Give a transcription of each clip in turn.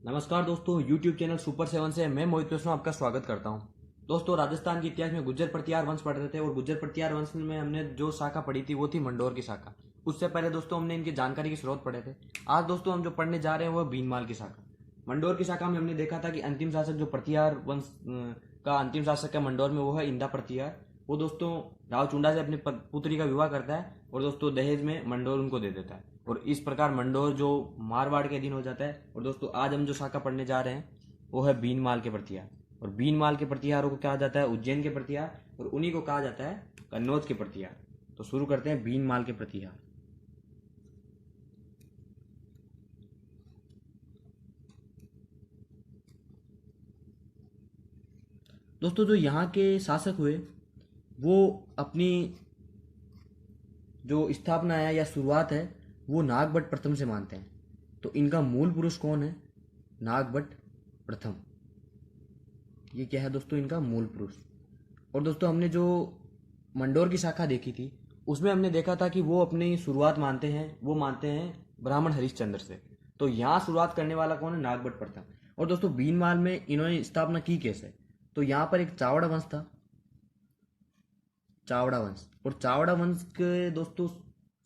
नमस्कार दोस्तों, YouTube channel super 7 से मैं मोहित कृष्ण आपका स्वागत करता हूं। दोस्तों, राजस्थान के इतिहास में गुर्जर प्रतिहार वंश पढ़ रहे थे और गुर्जर प्रतिहार वंश में हमने जो शाखा पढ़ी थी वो थी मंडोर की शाखा। उससे पहले दोस्तों हमने इनकी जानकारी के स्रोत पढ़े थे। आज दोस्तों हम जो पढ़ने जा रहे हैं वो भीनमाल की शाखा। मंडोर की शाखा में हमने देखा था कि अंतिम शासक जो प्रतिहार वंश का अंतिम शासक है मंडोर में, वो है इंदा प्रतिहार। वो दोस्तों रावचुंडा से अपनी पुत्री का विवाह करता है और दोस्तों दहेज में मंडोर उनको दे देता है और इस प्रकार मंडोर जो मारवाड़ के अधीन हो जाता है। और दोस्तों आज हम जो शाखा पढ़ने जा रहे हैं वो है भीनमाल के प्रतिहार। और भीनमाल के प्रतिहारों को कहा जाता है उज्जैन के प्रतिहार और उन्हीं को कहा जाता है कन्नौज के प्रतिहार। तो शुरू करते हैं भीनमाल के प्रतिहार। दोस्तों जो यहाँ के शासक हुए वो अपनी जो स्थापना है या शुरुआत है वो नागभट्ट प्रथम से मानते हैं। तो इनका मूल पुरुष कौन है? नागभट्ट प्रथम। ये क्या है दोस्तों? इनका मूल पुरुष। और दोस्तों हमने जो मंडोर की शाखा देखी थी उसमें हमने देखा था कि वो अपनी शुरुआत मानते हैं ब्राह्मण हरिश्चंद्र से। तो यहाँ शुरुआत करने वाला कौन है? नागभट्ट प्रथम। और दोस्तों भीनमाल में इन्होंने स्थापना की कैसे? तो यहाँ पर एक चावड़ा वंश था, चावड़ा वंश। और चावड़ा वंश के दोस्तों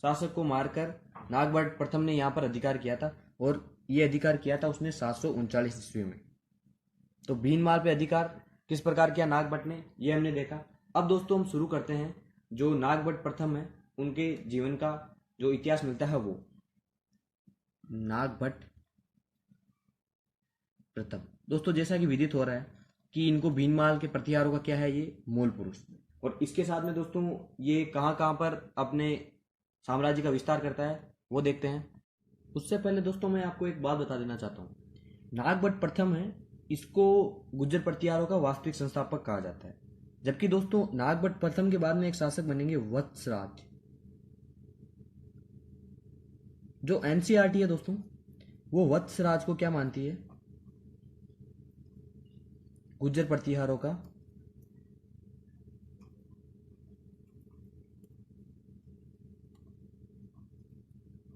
शासक को मारकर नागभट्ट प्रथम ने यहाँ पर अधिकार किया था और ये अधिकार किया था उसने 739 ईस्वी में। तो भीनमाल पे अधिकार किस प्रकार किया नागभट्ट ने, ये हमने देखा। अब दोस्तों हम शुरू करते हैं जो नागभट्ट प्रथम है उनके जीवन का जो इतिहास मिलता है वो नागभट्ट प्रथम। दोस्तों जैसा कि विदित हो रहा है कि इनको भीनमाल के प्रतिहारों का क्या है, ये मूल पुरुष। और इसके साथ में दोस्तों ये कहाँ कहाँ पर अपने साम्राज्य का विस्तार करता है वो देखते हैं। उससे पहले दोस्तों मैं आपको एक बात बता देना चाहता हूँ। नागभट्ट प्रथम है, इसको गुर्जर प्रतिहारों का वास्तविक संस्थापक कहा जाता है। जबकि दोस्तों नागभट्ट प्रथम के बाद में एक शासक बनेंगे वत्सराज। जो एनसीईआरटी है दोस्तों वो वत्सराज को क्या मानती है? गुर्जर प्रतिहारों का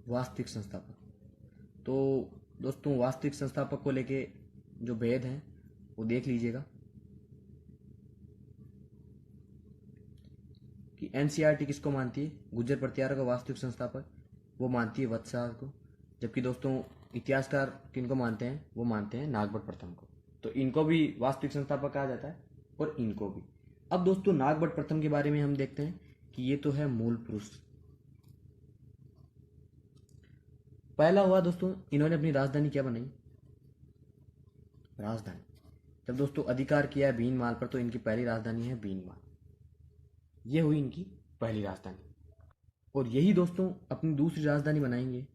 वास्तविक संस्थापक। तो दोस्तों वास्तविक संस्थापक को लेके जो भेद हैं वो देख लीजिएगा कि एनसीईआरटी किसको मानती है? गुर्जर प्रतिहारों का वास्तविक संस्थापक वो मानती है वत्सराज को। जबकि दोस्तों इतिहासकार किनको मानते हैं? वो मानते हैं नागभट्ट प्रथम को। तो इनको भी वास्तविक संस्थापक कहा जाता है और इनको भी। अब दोस्तों नागभट्ट प्रथम के बारे में हम देखते हैं कि ये तो है मूल पुरुष। पहला हुआ दोस्तों, इन्होंने अपनी राजधानी क्या बनाई? राजधानी। जब दोस्तों अधिकार किया है भीनमाल पर तो इनकी पहली राजधानी है भीनमाल। ये हुई इनकी पहली राजधानी। और यही दोस्तों अपनी दूसरी राजधानी बनाएंगे,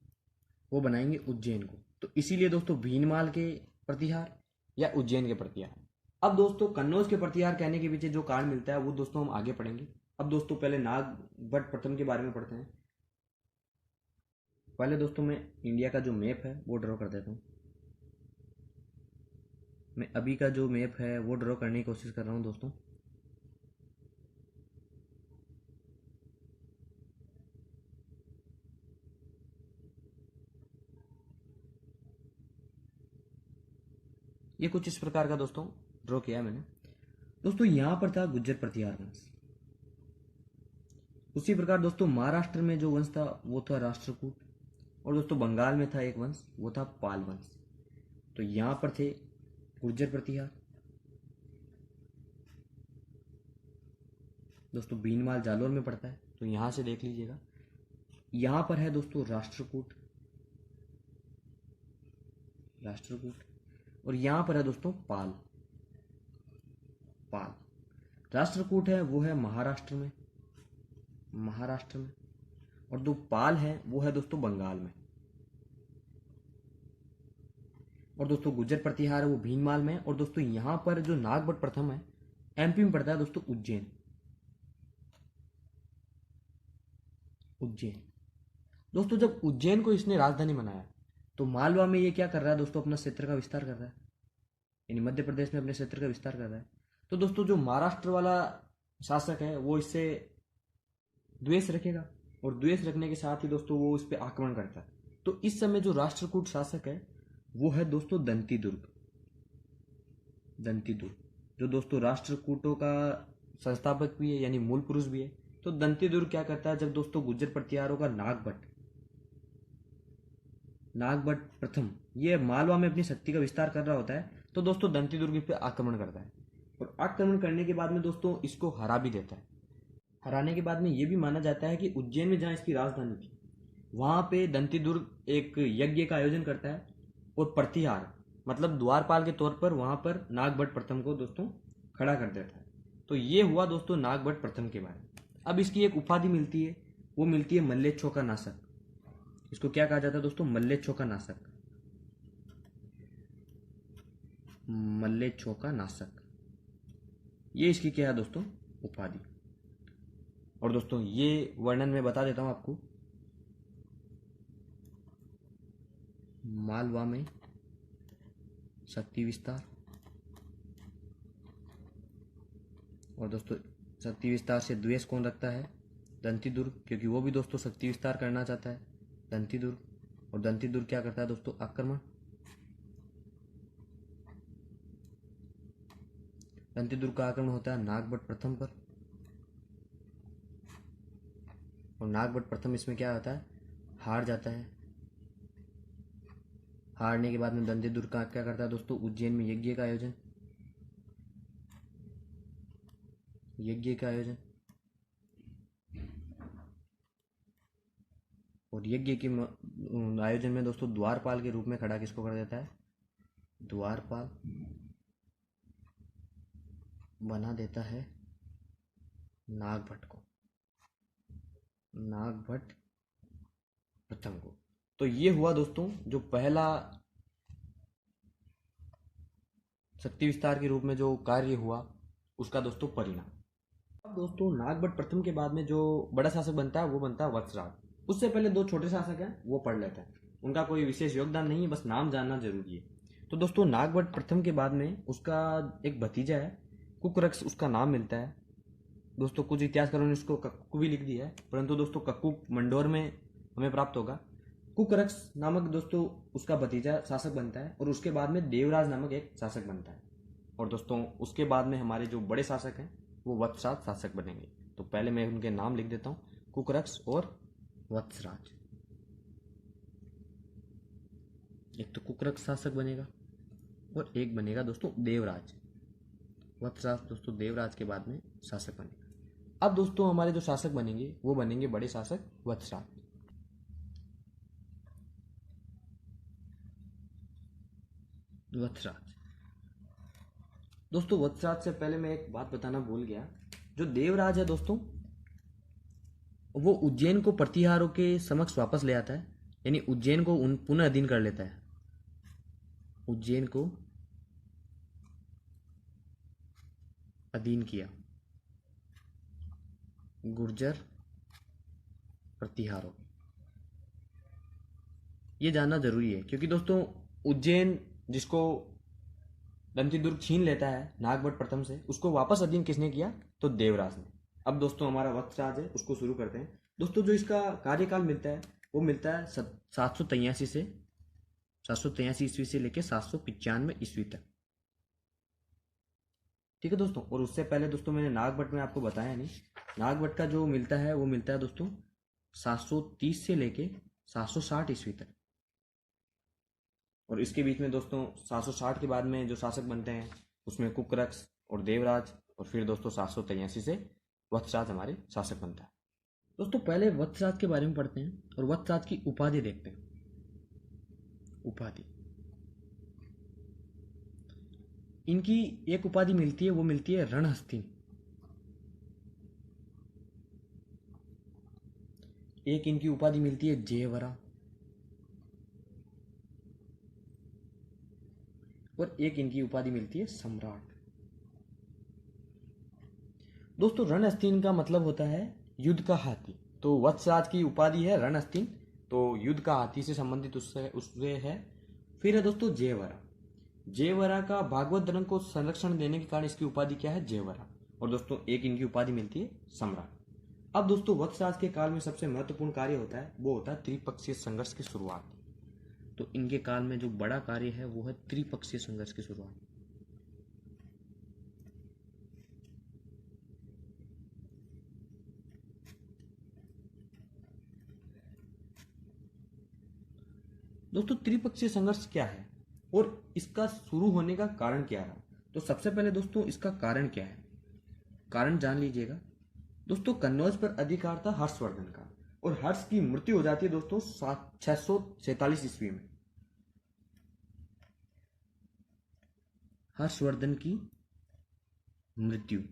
वो बनाएंगे उज्जैन को। तो इसीलिए दोस्तों भीनमाल के प्रतिहार या उज्जैन के प्रतिहार। अब दोस्तों कन्नौज के प्रतिहार कहने के पीछे जो कारण मिलता है वो दोस्तों हम आगे पढ़ेंगे। अब दोस्तों पहले नागभट्ट प्रथम के बारे में पढ़ते हैं। पहले दोस्तों मैं इंडिया का जो मैप है वो ड्रॉ कर देता हूँ। मैं अभी का जो मैप है वो ड्रॉ करने की कोशिश कर रहा हूँ दोस्तों। ये कुछ इस प्रकार का दोस्तों ड्रॉ किया है मैंने। दोस्तों यहां पर था गुर्जर प्रतिहार वंश। उसी प्रकार दोस्तों महाराष्ट्र में जो वंश था वो था राष्ट्रकूट। और दोस्तों बंगाल में था एक वंश, वो था पाल वंश। तो यहां पर थे गुर्जर प्रतिहार। दोस्तों भीनमाल जालोर में पड़ता है तो यहां से देख लीजिएगा। यहां पर है दोस्तों राष्ट्रकूट, राष्ट्रकूट। और यहां पर है दोस्तों पाल, पाल। राष्ट्रकूट है वो है महाराष्ट्र में, महाराष्ट्र में। और जो पाल है वो है दोस्तों बंगाल में। और दोस्तों गुर्जर प्रतिहार है वो भीनमाल में है। और दोस्तों यहां पर जो नागभट्ट प्रथम है एमपी में पड़ता है दोस्तों उज्जैन, उज्जैन। दोस्तों जब उज्जैन को इसने राजधानी बनाया तो मालवा में ये क्या कर रहा है दोस्तों? अपना क्षेत्र का विस्तार कर रहा है, यानी मध्य प्रदेश में अपने क्षेत्र का विस्तार कर रहा है। तो दोस्तों जो महाराष्ट्र वाला शासक है वो इससे द्वेष रखेगा और द्वेष रखने के साथ ही दोस्तों वो इस पर आक्रमण करता है। तो इस समय जो राष्ट्रकूट शासक है वो है दोस्तों दंती दुर्ग। दंती दुर्ग जो दोस्तों राष्ट्रकूटों का संस्थापक भी है, यानी मूल पुरुष भी है। तो दंती दुर्ग क्या करता है, जब दोस्तों गुर्जर प्रतिहारों का नागभट्ट प्रथम ये मालवा में अपनी शक्ति का विस्तार कर रहा होता है, तो दोस्तों दंती दुर्ग पे आक्रमण करता है। और आक्रमण करने के बाद में दोस्तों इसको हरा भी देता है। हराने के बाद में ये भी माना जाता है कि उज्जैन में जहाँ इसकी राजधानी थी, वहां पे दंती दुर्ग एक यज्ञ का आयोजन करता है और प्रतिहार मतलब द्वारपाल के तौर पर वहां पर नागभट्ट प्रथम को दोस्तों खड़ा कर देता है। तो ये हुआ दोस्तों नागभट्ट प्रथम के बारे में। अब इसकी एक उपाधि मिलती है, वो मिलती है मल्लेच्छों का नाशक। इसको क्या कहा जाता है दोस्तों, मल्लेच्छों का नाशक। मल्लेच्छों का नाशक ये इसकी क्या है दोस्तों, उपाधि। और दोस्तों ये वर्णन मैं बता देता हूं आपको। मालवा में शक्ति विस्तार, और दोस्तों शक्ति विस्तार से द्वेष कौन रखता है, दंती दुर्ग, क्योंकि वो भी दोस्तों शक्ति विस्तार करना चाहता है, दंती दुर्ग। और दंती दुर्ग क्या करता है दोस्तों, आक्रमण। दंती दुर्ग का आक्रमण होता है नागभट्ट प्रथम पर, और नागभट्ट प्रथम इसमें क्या होता है, हार जाता है। हारने के बाद में दंती दुर्ग का क्या करता है दोस्तों, उज्जैन में यज्ञ का आयोजन। और यज्ञ के आयोजन में दोस्तों द्वारपाल के रूप में खड़ा किसको कर देता है, द्वारपाल बना देता है नागभट्ट को, नागभट्ट प्रथम को। तो ये हुआ दोस्तों जो पहला शक्ति विस्तार के रूप में जो कार्य हुआ उसका दोस्तों परिणाम। अब दोस्तों नागभट्ट प्रथम के बाद में जो बड़ा शासक बनता है वो बनता है वत्सराज। उससे पहले दो छोटे शासक हैं, वो पढ़ लेते हैं। उनका कोई विशेष योगदान नहीं है, बस नाम जानना जरूरी है। तो दोस्तों नागभट्ट प्रथम के बाद में उसका एक भतीजा है, कुकरक्ष उसका नाम मिलता है। दोस्तों कुछ इतिहासकारों ने उसको कक्कू भी लिख दिया है, परंतु दोस्तों कक्कू मंडोर में हमें प्राप्त होगा। कुकरक्ष नामक दोस्तों उसका भतीजा शासक बनता है, और उसके बाद में देवराज नामक एक शासक बनता है। और दोस्तों उसके बाद में हमारे जो बड़े शासक हैं वो वत्सराज शासक बनेंगे। तो पहले मैं उनके नाम लिख देता हूं, कुकरक्ष और वत्सराज। एक तो कुकरक्ष शासक बनेगा और एक बनेगा दोस्तों देवराज। वत्सराज दोस्तों देवराज के बाद में शासक बनेगा। अब दोस्तों हमारे जो शासक बनेंगे वो बनेंगे बड़े शासक वत्सराज। वत्सराज दोस्तों वत्सराज से पहले मैं एक बात बताना भूल गया। जो देवराज है दोस्तों वो उज्जैन को प्रतिहारों के समक्ष वापस ले आता है, यानी उज्जैन को पुनः अधीन कर लेता है। उज्जैन को अधीन किया गुर्जर प्रतिहारों। ये जानना जरूरी है, क्योंकि दोस्तों उज्जैन जिसको दंती दुर्ग छीन लेता है नागभट्ट प्रथम से, उसको वापस अधीन किसने किया, तो देवराज ने। अब दोस्तों हमारा वत्सराज है, उसको शुरू करते हैं। दोस्तों जो इसका कार्यकाल मिलता है वो मिलता है 783 से 783 ईस्वी से लेकर 795 ईस्वी तक। ठीक है दोस्तों। और उससे पहले दोस्तों मैंने नागभट्ट में आपको बताया नहीं, नागभट्ट का जो मिलता है वो मिलता है दोस्तों 730 से लेके 760 ईस्वी तक। और इसके बीच में दोस्तों 760 के बाद में जो शासक बनते हैं उसमें कुकरक्ष और देवराज, और फिर दोस्तों 783 से वत्सराज हमारे शासक बनता है। दोस्तों पहले वत्सराज के बारे में पढ़ते हैं और वत्सराज की उपाधि देखते हैं। उपाधि इनकी एक उपाधि मिलती है, वो मिलती है रणहस्तिन। एक इनकी उपाधि मिलती है जयवरा, और एक इनकी उपाधि मिलती है सम्राट। दोस्तों रणहस्तिन का मतलब होता है युद्ध का हाथी। तो वत्सराज की उपाधि है रणहस्तिन, तो युद्ध का हाथी से संबंधित उससे है। फिर है दोस्तों जयवरा। जयवरा का भागवत धर्म को संरक्षण देने के कारण इसकी उपाधि क्या है, जयवरा। और दोस्तों एक इनकी उपाधि मिलती है सम्राट। अब दोस्तों वत्सराज के काल में सबसे महत्वपूर्ण कार्य होता है वो होता है त्रिपक्षीय संघर्ष की शुरुआत। तो इनके काल में जो बड़ा कार्य है वो है त्रिपक्षीय संघर्ष की शुरुआत। दोस्तों त्रिपक्षीय संघर्ष क्या है और इसका शुरू होने का कारण क्या रहा? तो सबसे पहले दोस्तों इसका कारण क्या है, कारण जान लीजिएगा। दोस्तों कन्नौज पर अधिकार था हर्षवर्धन का, और हर्ष की मृत्यु हो जाती है दोस्तों 647 ईस्वी में। हर्षवर्धन की मृत्यु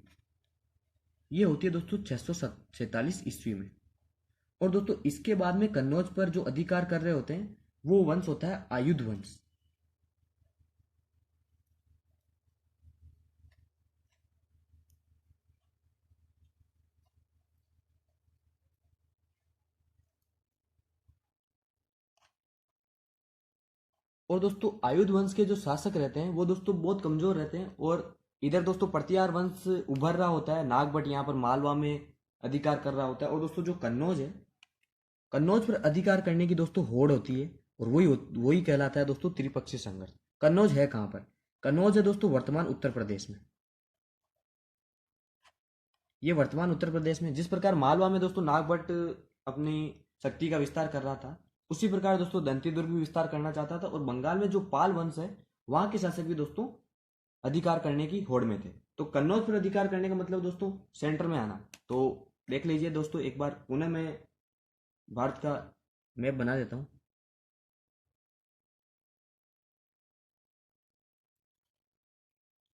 ये होती है दोस्तों 647 ईस्वी में। और दोस्तों इसके बाद में कन्नौज पर जो अधिकार कर रहे होते हैं वो वंश होता है आयुध वंश। और दोस्तों आयुध वंश के जो शासक रहते हैं वो दोस्तों बहुत कमजोर रहते हैं, और इधर दोस्तों प्रतिहार वंश उभर रहा होता है, नागभट्ट यहाँ पर मालवा में अधिकार कर रहा होता है। और दोस्तों जो कन्नौज है, कन्नौज पर अधिकार करने की दोस्तों होड़ होती है, और वही कहलाता है दोस्तों त्रिपक्षीय संघर्ष। कन्नौज है कहाँ पर? कन्नौज है दोस्तों वर्तमान उत्तर प्रदेश में। ये वर्तमान उत्तर प्रदेश में जिस प्रकार मालवा में दोस्तों नागभट्ट अपनी शक्ति का विस्तार कर रहा था, उसी प्रकार दोस्तों दंती दुर्ग भी विस्तार करना चाहता था। और बंगाल में जो पाल वंश है वहां के शासक भी दोस्तों अधिकार करने की होड़ में थे। तो कन्नौज पर अधिकार करने का मतलब दोस्तों सेंटर में आना। तो देख लीजिए दोस्तों, एक बार पुनः मैं भारत का मैप बना देता हूँ।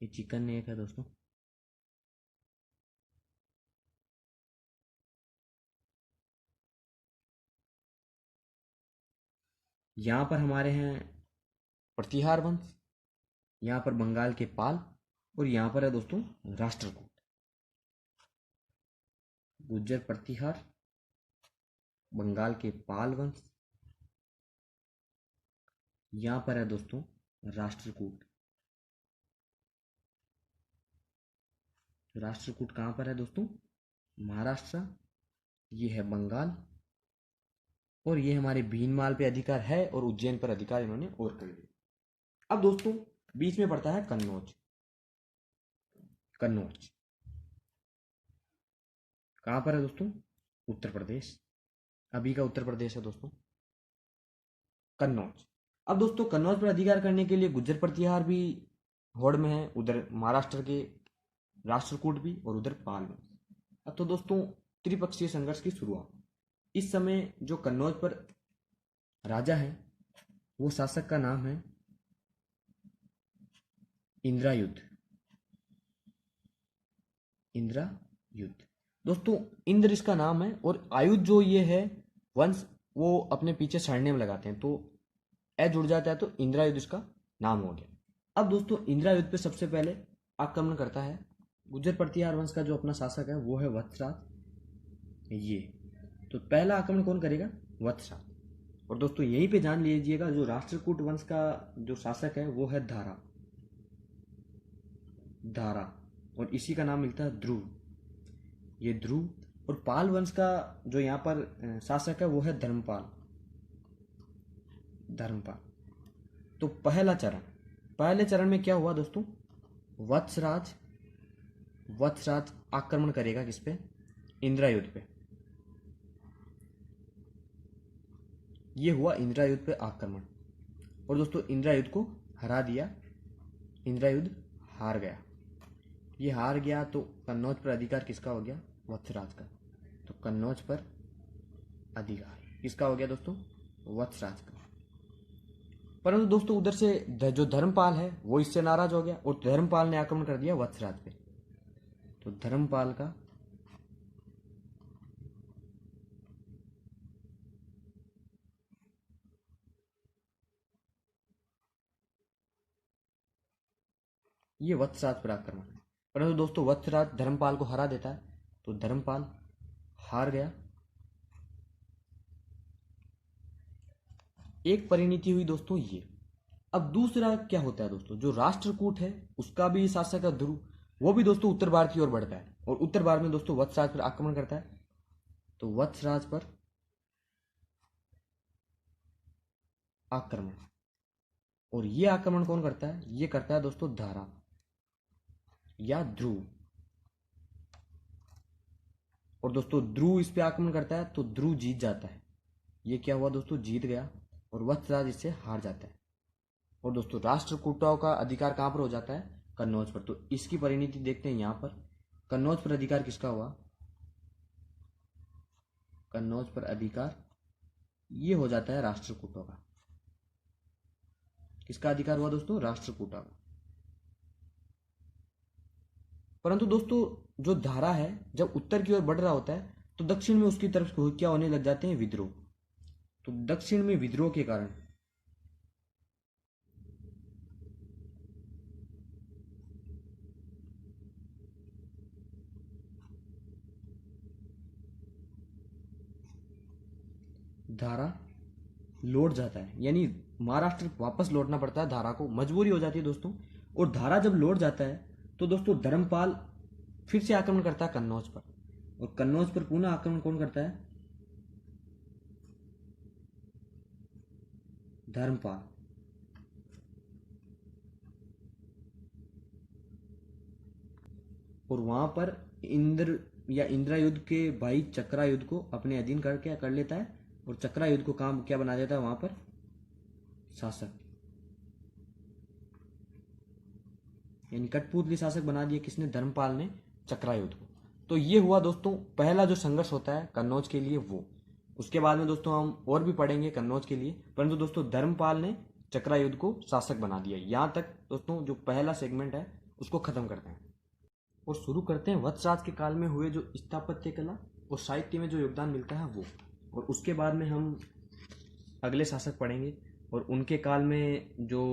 ये चिकन नेक है दोस्तों। यहाँ पर हमारे हैं प्रतिहार वंश, यहाँ पर बंगाल के पाल, और यहाँ पर है दोस्तों राष्ट्रकूट। गुज्जर प्रतिहार, बंगाल के पाल वंश, यहाँ पर है दोस्तों राष्ट्रकूट। राष्ट्रकूट कहाँ पर है दोस्तों? महाराष्ट्र। ये है बंगाल, और ये हमारे भीनमाल पे अधिकार है, और उज्जैन पर अधिकार इन्होंने और कर दिया। अब दोस्तों बीच में पड़ता है कन्नौज। कन्नौज कहाँ पर है दोस्तों? उत्तर प्रदेश, अभी का उत्तर प्रदेश है दोस्तों कन्नौज। अब दोस्तों कन्नौज पर अधिकार करने के लिए गुज्जर प्रतिहार भी होड़ में है, उधर महाराष्ट्र के राष्ट्रकूट भी, और उधर पाल में। अब तो दोस्तों त्रिपक्षीय संघर्ष की शुरुआत। इस समय जो कन्नौज पर राजा है वो शासक का नाम है इंद्रायुध। इंद्रायुध दोस्तों, इंद्र इसका नाम है, और आयुध जो ये है वंश, वो अपने पीछे सरनेम लगाते हैं, तो ए जुड़ जाता है तो इंद्रायुध इसका नाम हो गया। अब दोस्तों इंद्रायुध पे सबसे पहले आक्रमण करता है गुज्जर प्रतिहार वंश का जो अपना शासक है वो है वत्सराज। ये तो पहला आक्रमण कौन करेगा? वत्सराज। और दोस्तों यहीं पे जान लीजिएगा जो राष्ट्रकूट वंश का जो शासक है वो है धारा। धारा, और इसी का नाम मिलता है ध्रुव। ये ध्रुव। और पाल वंश का जो यहाँ पर शासक है वो है धर्मपाल। धर्मपाल। तो पहले चरण में क्या हुआ दोस्तों? वत्सराज आक्रमण करेगा किस पे? इंद्रायुध पे। ये हुआ इंद्रायुध पे आक्रमण, और दोस्तों इंद्रायुध को हरा दिया। इंद्रायुध हार गया। ये हार गया तो कन्नौज पर अधिकार किसका हो गया? वत्सराज का। तो कन्नौज पर अधिकार किसका हो गया दोस्तों? वत्सराज का। परंतु दोस्तों उधर से जो धर्मपाल है वो इससे नाराज हो गया, और धर्मपाल ने आक्रमण कर दिया वत्सराज पे। तो धर्मपाल का ये वत्सराज पर आक्रमण है। परंतु दोस्तों वत्सराज धर्मपाल को हरा देता है, तो धर्मपाल हार गया। एक परिणति हुई दोस्तों ये। अब दूसरा क्या होता है दोस्तों? जो राष्ट्रकूट है उसका भी शासक है ध्रुव, वो भी दोस्तों उत्तर भारत की ओर बढ़ता है, और उत्तर भारत में दोस्तों वत्सराज पर आक्रमण करता है। तो वत्सराज पर आक्रमण। और ये आक्रमण कौन करता है? ये करता है दोस्तों धारा या ध्रुव। और दोस्तों ध्रुव इस पे आक्रमण करता है तो ध्रुव जीत जाता है। ये क्या हुआ दोस्तों? जीत गया। और वत्सराज इससे हार जाता है। और दोस्तों राष्ट्रकूटाओं का अधिकार कहां पर हो जाता है? कन्नौज पर। तो इसकी परिणति देखते हैं यहां पर। कन्नौज पर अधिकार किसका हुआ? कन्नौज पर अधिकार ये हो जाता है राष्ट्रकूटों का। किसका अधिकार हुआ दोस्तों? राष्ट्रकूटा का। परंतु दोस्तों जो धारा है जब उत्तर की ओर बढ़ रहा होता है तो दक्षिण में उसकी तरफ क्या होने लग जाते हैं? विद्रोह। तो दक्षिण में विद्रोह के कारण धारा लौट जाता है, यानी महाराष्ट्र वापस लौटना पड़ता है धारा को, मजबूरी हो जाती है दोस्तों। और धारा जब लौट जाता है तो दोस्तों धर्मपाल फिर से आक्रमण करता है कन्नौज पर। और कन्नौज पर पुनः आक्रमण कौन करता है? धर्मपाल। और वहां पर इंद्र या इंद्रायुध के भाई चक्रायुध को अपने अधीन कर क्या कर लेता है? और चक्रायुध को काम क्या बना देता है वहां पर? शासक, यानी कठपुतली शासक बना दिया किसने? धर्मपाल ने चक्रायुध को। तो ये हुआ दोस्तों पहला जो संघर्ष होता है कन्नौज के लिए वो। उसके बाद में दोस्तों हम और भी पढ़ेंगे कन्नौज के लिए, परंतु दोस्तों धर्मपाल ने चक्रायुध को शासक बना दिया। यहां तक दोस्तों जो पहला सेगमेंट है उसको खत्म करते हैं और शुरू करते हैं वत्सराज के काल में हुए जो स्थापत्य कला और साहित्य में जो योगदान मिलता है वो। और उसके बाद में हम अगले शासक पढ़ेंगे और उनके काल में जो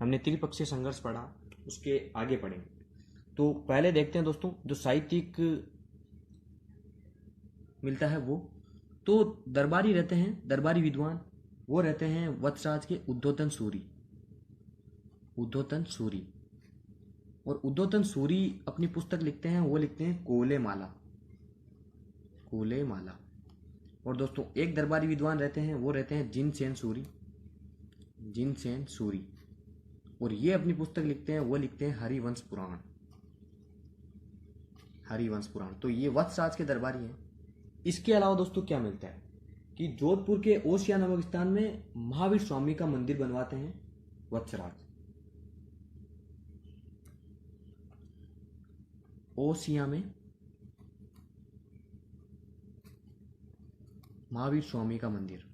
हमने त्रिपक्षीय संघर्ष पढ़ा उसके आगे पढ़ेंगे। तो पहले देखते हैं दोस्तों जो साहित्यिक मिलता है वो। तो दरबारी रहते हैं, दरबारी विद्वान, वो रहते हैं वत्सराज के उद्धोतन सूरी। उद्धोतन सूरी। और उद्धोतन सूरी अपनी पुस्तक लिखते हैं, वो लिखते हैं कोले माला। कोले माला। और दोस्तों एक दरबारी विद्वान रहते हैं, वो रहते हैं जिनसेन सूरी। जिनसेन सूरी। और ये अपनी पुस्तक लिखते हैं, वो लिखते हैं हरिवंश पुराण। हरिवंश पुराण। तो ये वत्सराज के दरबारी हैं। इसके अलावा दोस्तों क्या मिलता है कि जोधपुर के ओसिया नामक स्थान में महावीर स्वामी का मंदिर बनवाते हैं वत्सराज। ओसिया में महावीर स्वामी का मंदिर।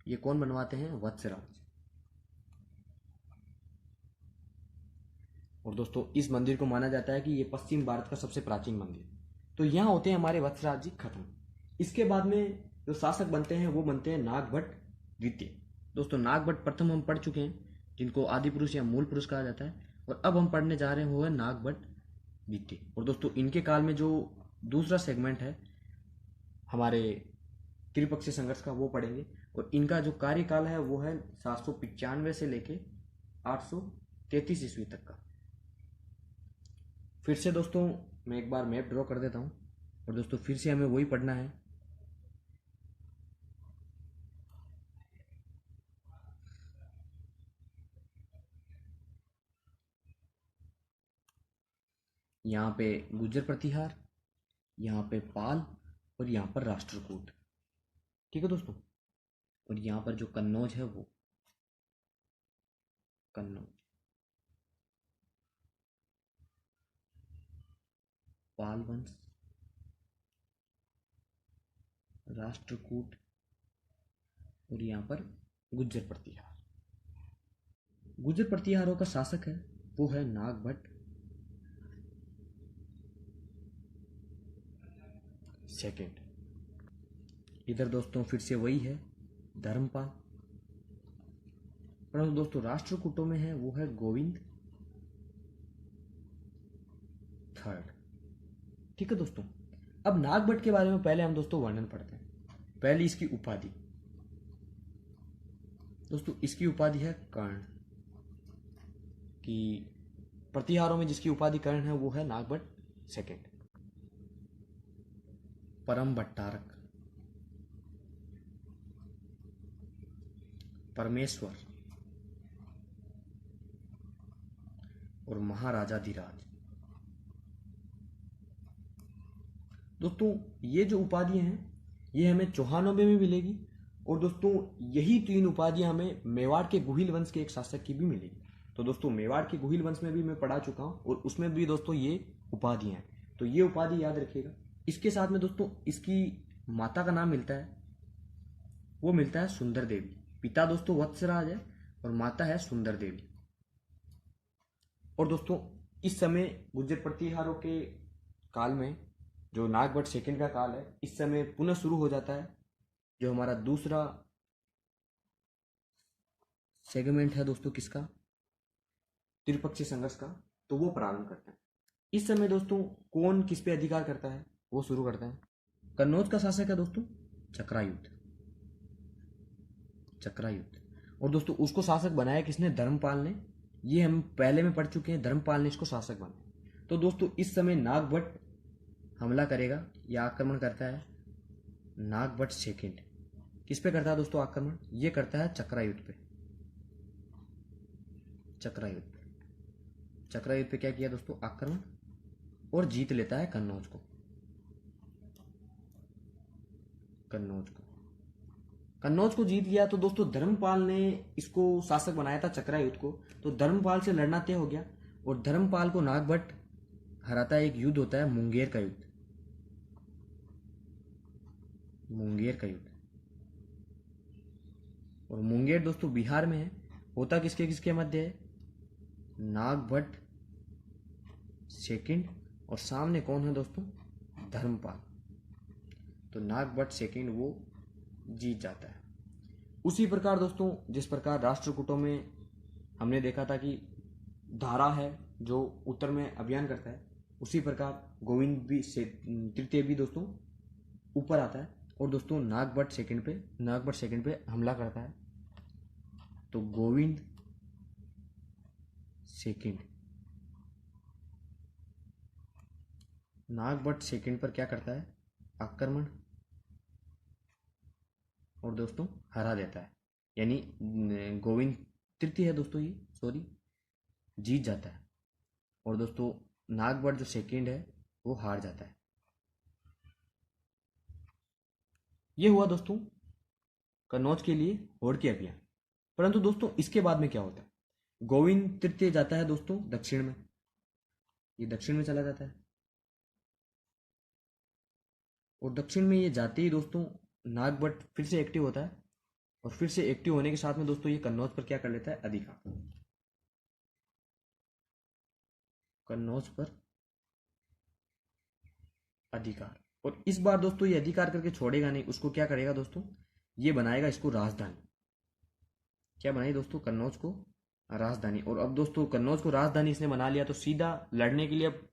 ये कौन बनवाते हैं? वत्सराज। और दोस्तों इस मंदिर को माना जाता है कि ये पश्चिम भारत का सबसे प्राचीन मंदिर। तो यहां होते हैं हमारे वत्सराज जी खत्म। इसके बाद में जो शासक बनते हैं वो बनते हैं नागभट्ट द्वितीय। दोस्तों नागभट्ट प्रथम हम पढ़ चुके हैं, जिनको आदि पुरुष या मूल पुरुष कहा जाता है। और अब हम पढ़ने जा रहे हैं वो है नागभट्ट द्वितीय। और दोस्तों इनके काल में जो दूसरा सेगमेंट है हमारे त्रिपक्षीय संघर्ष का वो पढ़ेंगे। और इनका जो कार्यकाल है वो है 795 से लेके 833 ईस्वी तक का। फिर से दोस्तों मैं एक बार मैप ड्रॉ कर देता हूं। और दोस्तों फिर से हमें वही पढ़ना है। यहाँ पे गुर्जर प्रतिहार, यहाँ पे पाल, और यहाँ पर राष्ट्रकूट। ठीक है दोस्तों। और यहाँ पर जो कन्नौज है वो कन्नौज, पाल वंश, राष्ट्रकूट, और यहाँ पर गुर्जर प्रतिहार। गुर्जर प्रतिहारों का शासक है वो है नागभट्ट सेकेंड। इधर दोस्तों फिर से वही है धर्मपाल। परंतु दोस्तों राष्ट्रकूटों में है वो है गोविंद थर्ड। ठीक है दोस्तों। अब नागभट्ट के बारे में पहले हम दोस्तों वर्णन पढ़ते हैं। पहली इसकी उपाधि। दोस्तों इसकी उपाधि है कर्ण। कि प्रतिहारों में जिसकी उपाधि कर्ण है वो है नागभट्ट सेकेंड। परम भट्टारक, परमेश्वर और महाराजाधिराज। दोस्तों ये जो उपाधियां हैं ये हमें चौहानों में भी मिलेगी, और दोस्तों यही तीन उपाधियां हमें मेवाड़ के गुहिल वंश के एक शासक की भी मिलेगी। तो दोस्तों मेवाड़ के गुहिल वंश में भी मैं पढ़ा चुका हूं, और उसमें भी दोस्तों ये उपाधियां हैं, तो ये उपाधि याद रखिएगा। इसके साथ में दोस्तों इसकी माता का नाम मिलता है, वो मिलता है सुंदर देवी। पिता दोस्तों वत्सराज है और माता है सुंदर देवी। और दोस्तों इस समय गुर्जर प्रतिहारों के काल में, जो नागभट्ट सेकंड का काल है, इस समय पुनः शुरू हो जाता है। जो हमारा दूसरा सेगमेंट है दोस्तों किसका, त्रिपक्षीय संघर्ष का, तो वो प्रारंभ करते हैं। इस समय दोस्तों कौन किस पे अधिकार करता है वो शुरू करते हैं। कन्नौज का शासक है दोस्तों चक्रायुध, चक्रायुध। और दोस्तों उसको शासक बनाया किसने, धर्मपाल ने। ये हम पहले में पढ़ चुके हैं, धर्मपाल ने इसको शासक बनाया। तो दोस्तों इस समय नागभट्ट हमला करेगा या आक्रमण करता है, नागभट्ट सेकंड किस पे करता है दोस्तों आक्रमण, ये करता है चक्रायुध पे। चक्रायुध पे, चक्रायुध पे क्या किया दोस्तों आक्रमण, और जीत लेता है कन्नौज को। कन्नौज को, कन्नौज को जीत लिया। तो दोस्तों धर्मपाल ने इसको शासक बनाया था चक्रायुध को, तो धर्मपाल से लड़ना तय हो गया, और धर्मपाल को नागभट्ट हराता है। एक युद्ध होता है मुंगेर का युद्ध, मुंगेर का युद्ध। और मुंगेर दोस्तों बिहार में है। होता किसके किसके मध्य है, नागभट्ट सेकंड, और सामने कौन है दोस्तों, धर्मपाल। तो नागभट्ट सेकंड वो जीत जाता है। उसी प्रकार दोस्तों जिस प्रकार राष्ट्रकूटों में हमने देखा था कि धारा है जो उत्तर में अभियान करता है, उसी प्रकार गोविंद भी से तृतीय भी दोस्तों ऊपर आता है, और दोस्तों नागभट्ट सेकंड पे हमला करता है। तो गोविंद सेकंड नागभट्ट सेकंड पर क्या करता है, आक्रमण, और दोस्तों हरा देता है। यानी गोविंद तृतीय है दोस्तों, ये सॉरी जीत जाता है, और दोस्तों नागभट्ट जो सेकंड है वो हार जाता है। ये हुआ दोस्तों कन्नौज के लिए होड़ के अभियान। परंतु दोस्तों इसके बाद में क्या होता है, गोविंद तृतीय जाता है दोस्तों दक्षिण में, ये दक्षिण में चला जाता है, और दक्षिण में ये जाते ही दोस्तों नागभट्ट फिर से एक्टिव होता है, और फिर से एक्टिव होने के साथ में दोस्तों ये कन्नौज पर क्या कर लेता है, अधिकार, कन्नौज पर अधिकार। और इस बार दोस्तों ये अधिकार करके छोड़ेगा नहीं, उसको क्या करेगा दोस्तों, ये बनाएगा इसको राजधानी। क्या बनाई दोस्तों, कन्नौज को राजधानी। और अब दोस्तों कन्नौज को राजधानी इसने बना लिया, तो सीधा लड़ने के लिए अब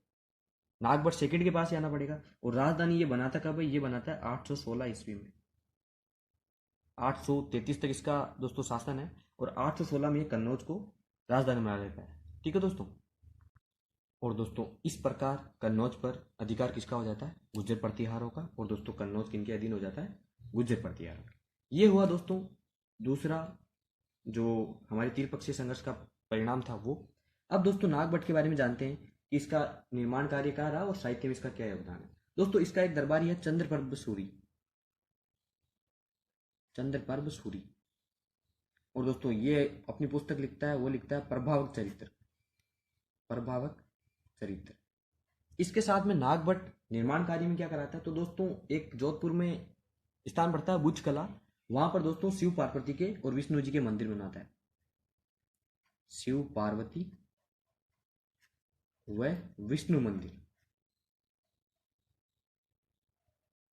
नागभट्ट सेकंड के पास ही आना पड़ेगा। और राजधानी ये बनाता कब है, ये बनाता है 816 ईस्वी में। 833 तक इसका दोस्तों शासन है, और 816 में ये कन्नौज को राजधानी बना लेता है। ठीक है दोस्तों। और दोस्तों इस प्रकार कन्नौज पर अधिकार किसका हो जाता है, गुर्जर प्रतिहारों का। और दोस्तों कन्नौज किनके अधीन हो जाता है, गुर्जर प्रतिहारों। ये हुआ दोस्तों दूसरा जो हमारे त्रिपक्षीय संघर्ष का परिणाम था वो। अब दोस्तों नागभट्ट के बारे में जानते हैं कि इसका निर्माण कार्य कहाँ रहा और साहित्य में इसका क्या योगदान है। दोस्तों इसका एक दरबारी है चंद्रप्रभ सूरी, चंद्रप्रभ सूरी। और दोस्तों ये अपनी पुस्तक लिखता है, वो लिखता है प्रभावक चरित्र, प्रभावक चरित्र। इसके साथ में नागभट्ट निर्माण कार्य में क्या कराता है, तो दोस्तों एक जोधपुर में स्थान पड़ता है भुज कला, वहां पर दोस्तों शिव पार्वती के और विष्णु जी के मंदिर बनाता है, शिव पार्वती व विष्णु मंदिर।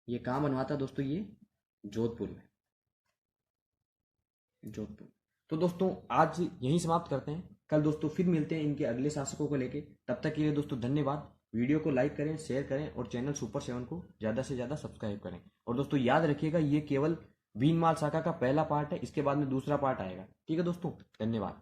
ये कहां बनवाता है दोस्तों, ये जोधपुर में, जोधपुर। तो दोस्तों आज यहीं समाप्त करते हैं, कल दोस्तों फिर मिलते हैं इनके अगले शासकों को लेके। तब तक के लिए दोस्तों धन्यवाद। वीडियो को लाइक करें, शेयर करें, और चैनल सुपर 7 को ज़्यादा से ज़्यादा सब्सक्राइब करें। और दोस्तों याद रखिएगा ये केवल भीनमाल शाखा का पहला पार्ट है, इसके बाद में दूसरा पार्ट आएगा। ठीक है दोस्तों, धन्यवाद।